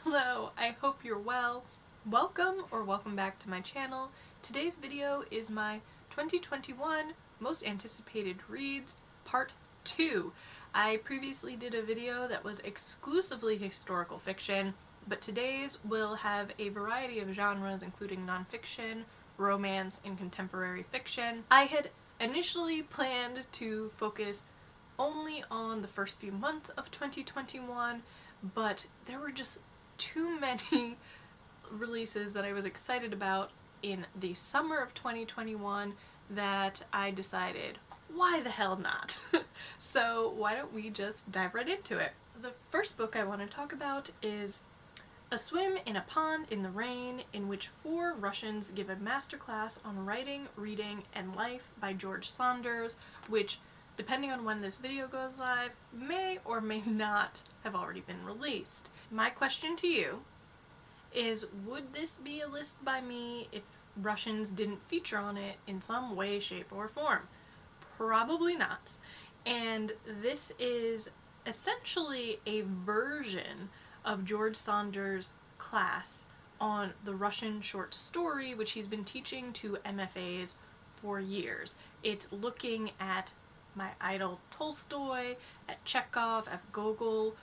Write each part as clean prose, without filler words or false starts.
Hello, I hope you're well. Welcome or welcome back to my channel. Today's video is my 2021 Most Anticipated Reads Part 2. I previously did a video that was exclusively historical fiction, but today's will have a variety of genres including nonfiction, romance, and contemporary fiction. I had initially planned to focus only on the first few months of 2021, but there were just too many releases that I was excited about in the summer of 2021 that I decided, why the hell not? So why don't we just dive right into it. The first book I want to talk about is A Swim in a Pond in the Rain, in which 4 Russians give a masterclass on writing, reading, and life by George Saunders, which, depending on when this video goes live, may or may not have already been released. My question to you is, would this be a list by me if Russians didn't feature on it in some way, shape, or form? Probably not. And this is essentially a version of George Saunders' class on the Russian short story, which he's been teaching to MFAs for years. It's looking at my idol Tolstoy, at Chekhov, at Gogol,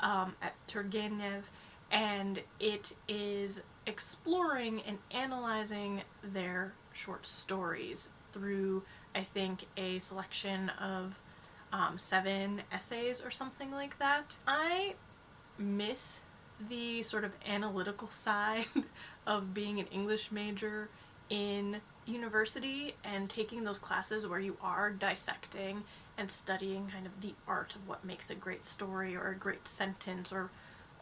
at Turgenev, and it is exploring and analyzing their short stories through, I think, a selection of 7 essays or something like that. I miss the sort of analytical side of being an English major in university and taking those classes where you are dissecting and studying kind of the art of what makes a great story or a great sentence or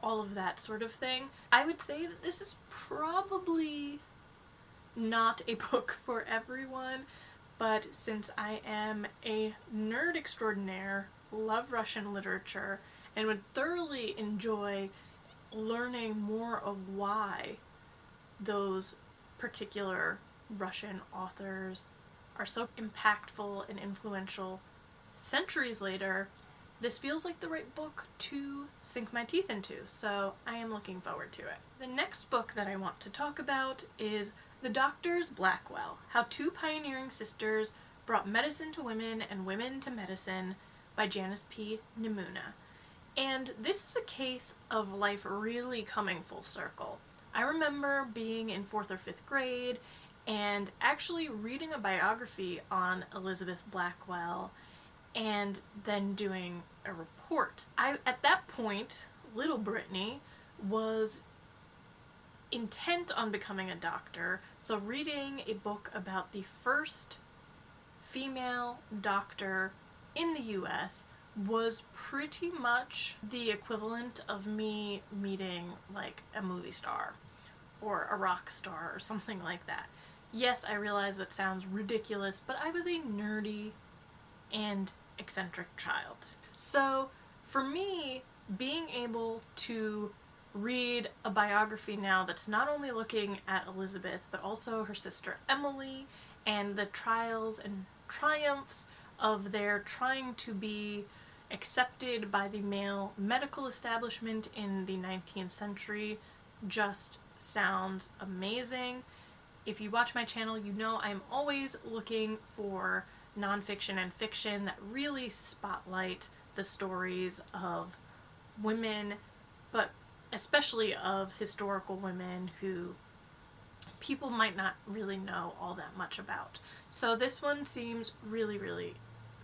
all of that sort of thing. I would say that this is probably not a book for everyone, but since I am a nerd extraordinaire, love Russian literature, and would thoroughly enjoy learning more of why those particular Russian authors are so impactful and influential centuries later, this feels like the right book to sink my teeth into, so I am looking forward to it. The next book that I want to talk about is The Doctors Blackwell, How Two Pioneering Sisters Brought Medicine to Women and Women to Medicine by Janice P. Nimura. And this is a case of life really coming full circle. I remember being in 4th or 5th grade and actually reading a biography on Elizabeth Blackwell and then doing a report. At that point, little Brittany was intent on becoming a doctor, so reading a book about the first female doctor in the US was pretty much the equivalent of me meeting like a movie star or a rock star or something like that. Yes, I realize that sounds ridiculous, but I was a nerdy and eccentric child. So for me, being able to read a biography now that's not only looking at Elizabeth, but also her sister Emily and the trials and triumphs of their trying to be accepted by the male medical establishment in the 19th century just sounds amazing. If you watch my channel, you know I'm always looking for nonfiction and fiction that really spotlight the stories of women, but especially of historical women who people might not really know all that much about. So this one seems really, really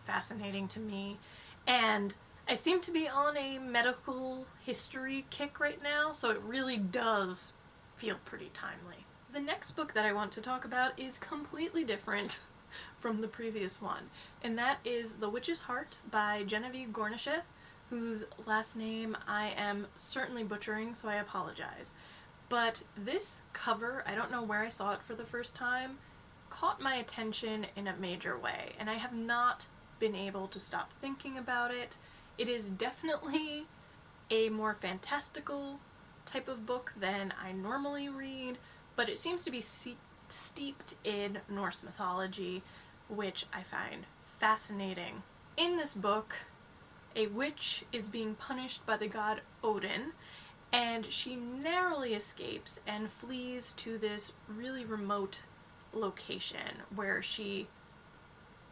fascinating to me, and I seem to be on a medical history kick right now, so it really does feel pretty timely. The next book that I want to talk about is completely different from the previous one, and that is The Witch's Heart by Genevieve Gornichec, whose last name I am certainly butchering, so I apologize. But this cover, I don't know where I saw it for the first time, caught my attention in a major way, and I have not been able to stop thinking about it. It is definitely a more fantastical type of book than I normally read, but it seems to be steeped in Norse mythology, which I find fascinating. In this book, a witch is being punished by the god Odin, and she narrowly escapes and flees to this really remote location where she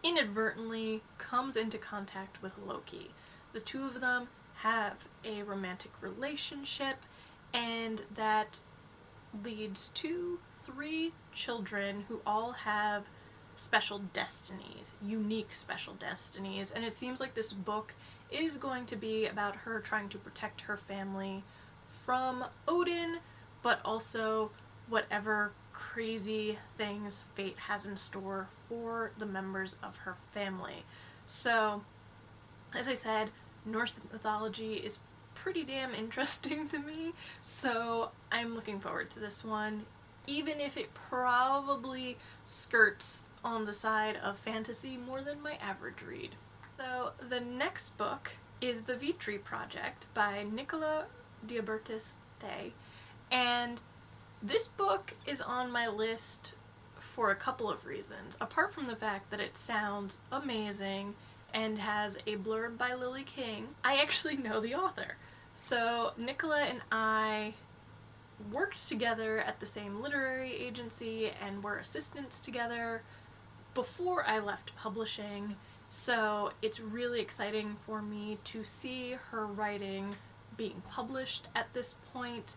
inadvertently comes into contact with Loki. The two of them have a romantic relationship, and that leads to 3 children who all have special destinies, unique special destinies, and it seems like this book is going to be about her trying to protect her family from Odin, but also whatever crazy things fate has in store for the members of her family. So, as I said, Norse mythology is pretty damn interesting to me, so I'm looking forward to this one, even if it probably skirts on the side of fantasy more than my average read. So the next book is The Vitri Project by Nicola DeRobertis-Theye, and this book is on my list for a couple of reasons, apart from the fact that it sounds amazing and has a blurb by Lily King. I actually know the author. So Nicola and I worked together at the same literary agency and were assistants together before I left publishing, so it's really exciting for me to see her writing being published at this point.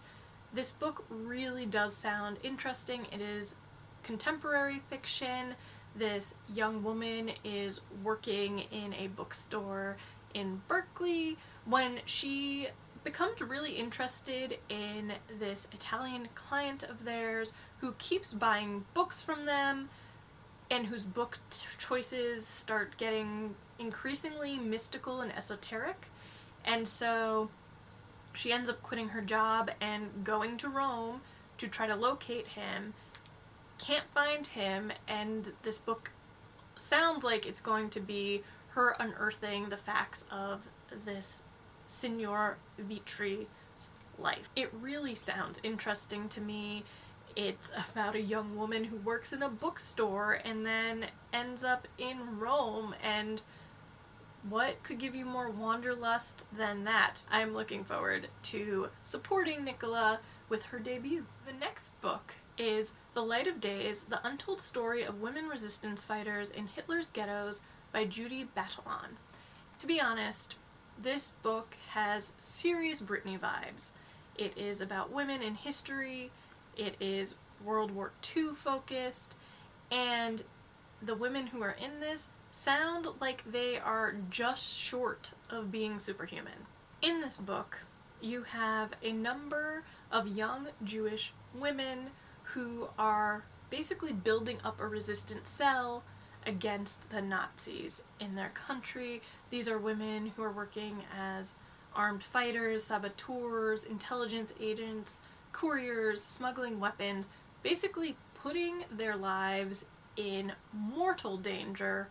This book really does sound interesting. It is contemporary fiction. This young woman is working in a bookstore in Berkeley when she becomes really interested in this Italian client of theirs who keeps buying books from them and whose book choices start getting increasingly mystical and esoteric. And so she ends up quitting her job and going to Rome to try to locate him, can't find him, and this book sounds like it's going to be her unearthing the facts of this Signor Vitri's life. It really sounds interesting to me. It's about a young woman who works in a bookstore and then ends up in Rome, and what could give you more wanderlust than that? I'm looking forward to supporting Nicola with her debut. The next book is The Light of Days, The Untold Story of Women Resistance Fighters in Hitler's Ghettos by Judy Batalion. To be honest, this book has serious Britney vibes. It is about women in history, it is World War II focused, and the women who are in this sound like they are just short of being superhuman. In this book, you have a number of young Jewish women who are basically building up a resistance cell against the Nazis in their country. These are women who are working as armed fighters, saboteurs, intelligence agents, couriers, smuggling weapons, basically putting their lives in mortal danger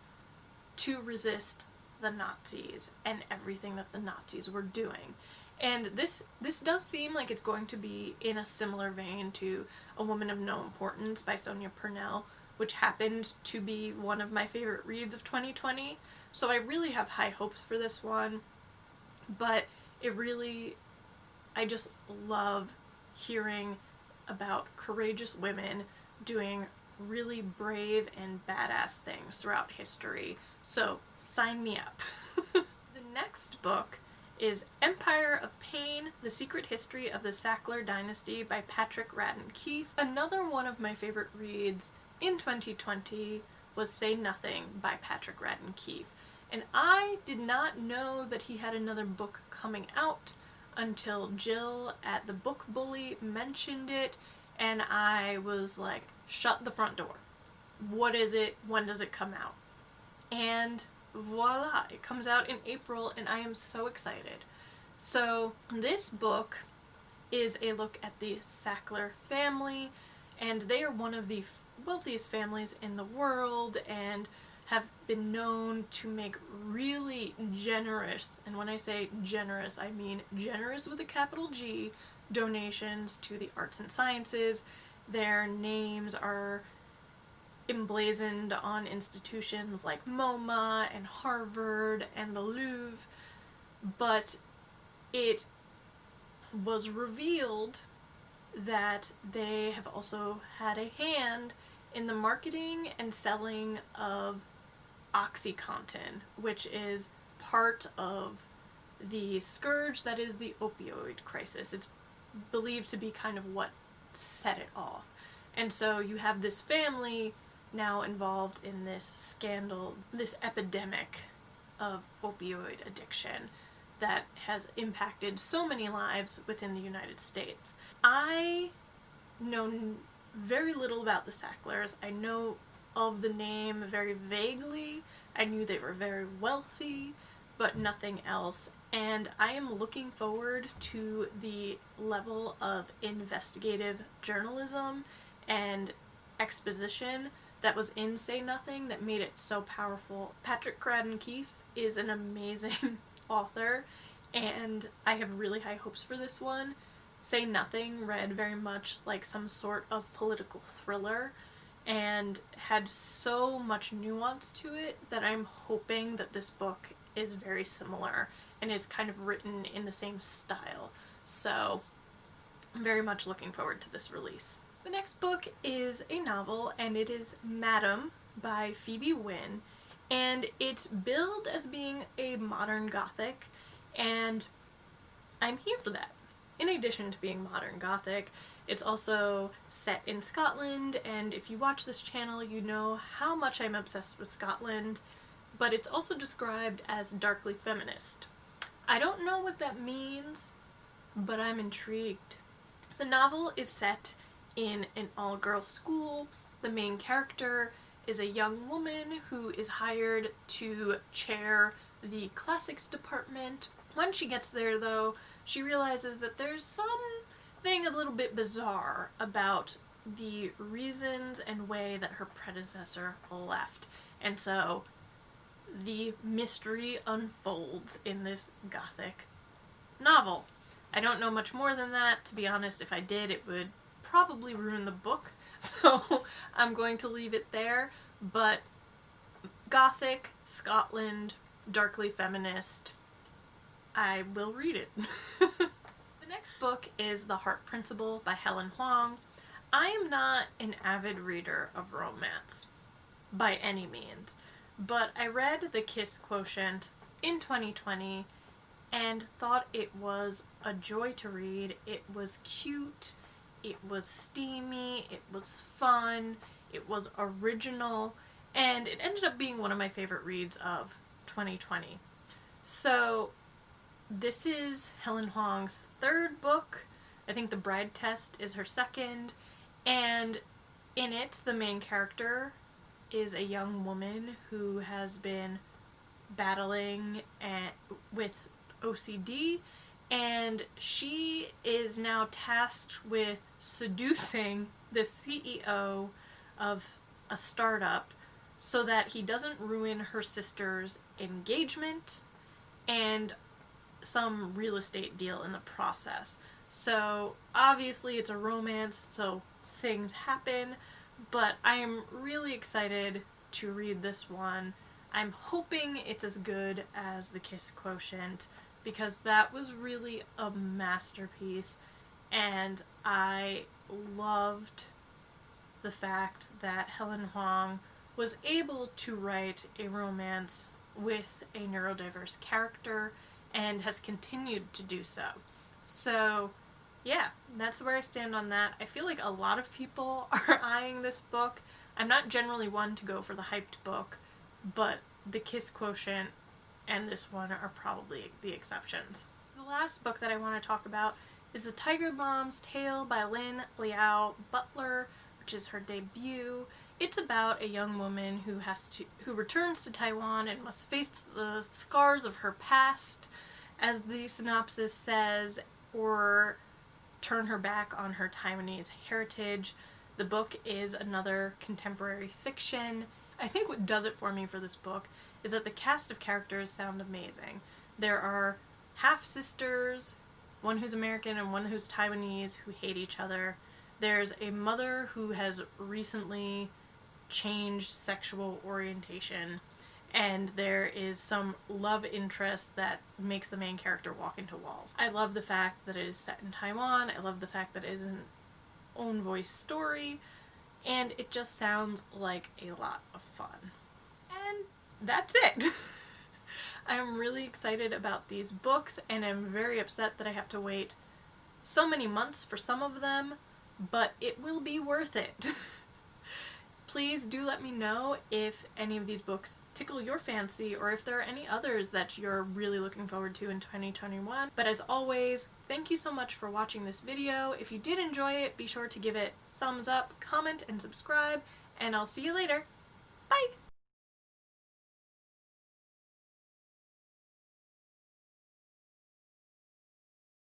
to resist the Nazis and everything that the Nazis were doing. And this does seem like it's going to be in a similar vein to A Woman of No Importance by Sonia Purnell, which happened to be one of my favorite reads of 2020. So I really have high hopes for this one, but I just love hearing about courageous women doing really brave and badass things throughout history. So sign me up. The next book is Empire of Pain, The Secret History of the Sackler Dynasty by Patrick Radden Keefe. Another one of my favorite reads in 2020 was Say Nothing by Patrick Radden Keefe. And I did not know that he had another book coming out until Jill at the Book Bully mentioned it, and I was like, shut the front door. What is it? When does it come out? And voila, it comes out in April, and I am so excited. So this book is a look at the Sackler family, and they are one of the wealthiest families in the world and have been known to make really generous, and when I say generous, I mean generous with a capital G, donations to the arts and sciences. Their names are emblazoned on institutions like MoMA and Harvard and the Louvre, but it was revealed that they have also had a hand in the marketing and selling of OxyContin, which is part of the scourge that is the opioid crisis. It's believed to be kind of what set it off. And so you have this family now involved in this scandal, this epidemic of opioid addiction that has impacted so many lives within the United States. I know very little about the Sacklers. I know of the name very vaguely. I knew they were very wealthy, but nothing else. And I am looking forward to the level of investigative journalism and exposition that was in Say Nothing that made it so powerful. Patrick Radden Keefe is an amazing author, and I have really high hopes for this one. Say Nothing read very much like some sort of political thriller and had so much nuance to it that I'm hoping that this book is very similar and is kind of written in the same style. So I'm very much looking forward to this release. The next book is a novel, and it is Madam by Phoebe Wynne, and it's billed as being a modern Gothic, and I'm here for that. In addition to being modern Gothic, it's also set in Scotland, and if you watch this channel, you know how much I'm obsessed with Scotland, but it's also described as darkly feminist. I don't know what that means, but I'm intrigued. The novel is set in an all-girls school. The main character is a young woman who is hired to chair the classics department. When she gets there, though, she realizes that there's something a little bit bizarre about the reasons and way that her predecessor left. And so the mystery unfolds in this Gothic novel. I don't know much more than that. To be honest, if I did, it would probably ruin the book, so I'm going to leave it there. But Gothic, Scotland, darkly feminist, I will read it. The next book is The Heart Principle by Helen Hoang. I am not an avid reader of romance, by any means, but I read The Kiss Quotient in 2020 and thought it was a joy to read. It was cute, it was steamy, it was fun, it was original, and it ended up being one of my favorite reads of 2020. So this is Helen Hoang's third book. I think The Bride Test is her second, and in it the main character is a young woman who has been battling with OCD, and she is now tasked with seducing the CEO of a startup so that he doesn't ruin her sister's engagement and some real estate deal in the process. So obviously it's a romance, so things happen, but I am really excited to read this one. I'm hoping it's as good as The Kiss Quotient, because that was really a masterpiece, and I loved the fact that Helen Hoang was able to write a romance with a neurodiverse character and has continued to do so. So yeah, that's where I stand on that. I feel like a lot of people are eyeing this book. I'm not generally one to go for the hyped book, but The Kiss Quotient and this one are probably the exceptions. The last book that I want to talk about is The Tiger Mom's Tale by Liao Butler, which is her debut. It's about a young woman who returns to Taiwan and must face the scars of her past, as the synopsis says, or turn her back on her Taiwanese heritage. The book is another contemporary fiction. I think what does it for me for this book is that the cast of characters sound amazing. There are half-sisters, one who's American and one who's Taiwanese, who hate each other. There's a mother who has recently changed sexual orientation, and there is some love interest that makes the main character walk into walls. I love the fact that it is set in Taiwan. I love the fact that it is an own voice story, and it just sounds like a lot of fun. And that's it. I'm really excited about these books, and I'm very upset that I have to wait so many months for some of them, but it will be worth it. Please do let me know if any of these books tickle your fancy, or if there are any others that you're really looking forward to in 2021. But as always, thank you so much for watching this video. If you did enjoy it, be sure to give it thumbs up, comment, and subscribe, and I'll see you later. Bye!